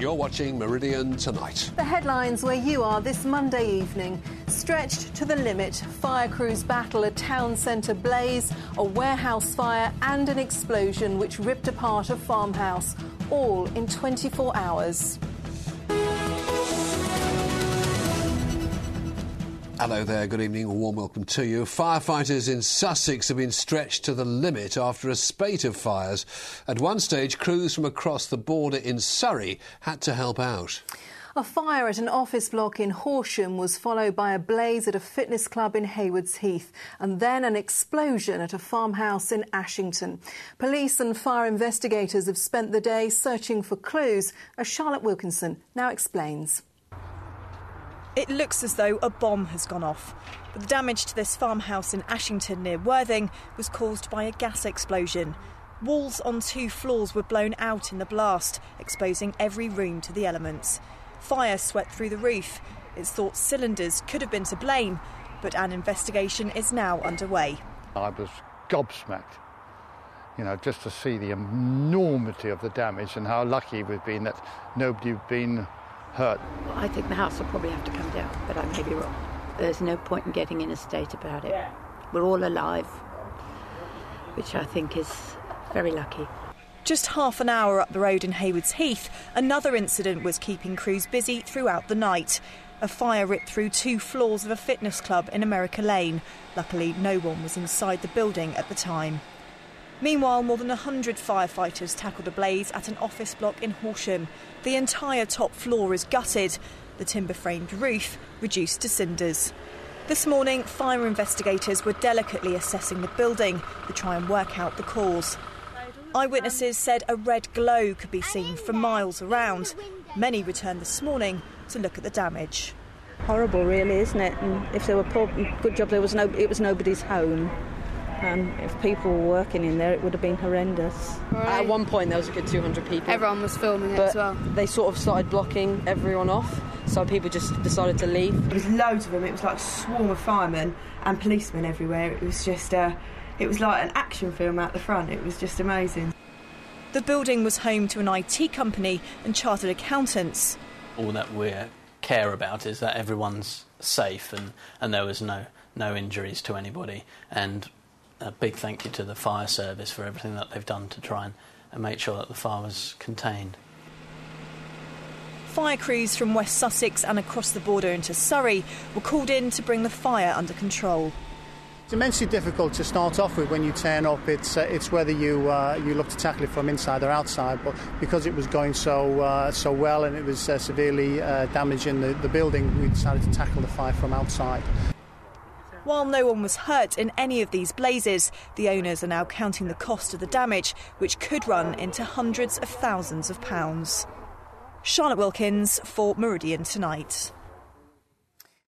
You're watching Meridian Tonight. The headlines where you are this Monday evening. Stretched to the limit, fire crews battle a town centre blaze, a warehouse fire and an explosion which ripped apart a farmhouse, all in 24 hours. Hello there, good evening, a warm welcome to you. Firefighters in Sussex have been stretched to the limit after a spate of fires. At one stage, crews from across the border in Surrey had to help out. A fire at an office block in Horsham was followed by a blaze at a fitness club in Haywards Heath and then an explosion at a farmhouse in Ashington. Police and fire investigators have spent the day searching for clues, as Charlotte Wilkinson now explains. It looks as though a bomb has gone off, but the damage to this farmhouse in Ashington near Worthing was caused by a gas explosion. Walls on 2 floors were blown out in the blast, exposing every room to the elements. Fire swept through the roof. It's thought cylinders could have been to blame, but an investigation is now underway. I was gobsmacked, just to see the enormity of the damage and how lucky we've been that nobody had been hurt. I think the house will probably have to come down, but I may be wrong. There's no point in getting in a state about it. We're all alive, which I think is very lucky. Just half an hour up the road in Haywards Heath, another incident was keeping crews busy throughout the night. A fire ripped through 2 floors of a fitness club in America Lane. Luckily, no one was inside the building at the time. Meanwhile, more than 100 firefighters tackled a blaze at an office block in Horsham. The entire top floor is gutted, the timber-framed roof reduced to cinders. This morning, fire investigators were delicately assessing the building to try and work out the cause. Eyewitnesses said a red glow could be seen for miles around. Many returned this morning to look at the damage. Horrible, really, isn't it? And if there were good job, it was nobody's home. If people were working in there, it would have been horrendous. Right. At one point, there was a good 200 people. Everyone was filming it as well. They sort of started blocking everyone off, so people just decided to leave. There was loads of them. It was like a swarm of firemen and policemen everywhere. It was just, it was like an action film out the front. It was just amazing. The building was home to an IT company and chartered accountants. All that we care about is that everyone's safe and there was no injuries to anybody. And a big thank you to the fire service for everything that they've done to try and make sure that the fire was contained. Fire crews from West Sussex and across the border into Surrey were called in to bring the fire under control. It's immensely difficult to start off with when you turn up. It's whether you look to tackle it from inside or outside. But because it was going so well and it was severely damaging the building, we decided to tackle the fire from outside. While no one was hurt in any of these blazes, the owners are now counting the cost of the damage, which could run into hundreds of thousands of pounds. Charlotte Wilkins for Meridian Tonight.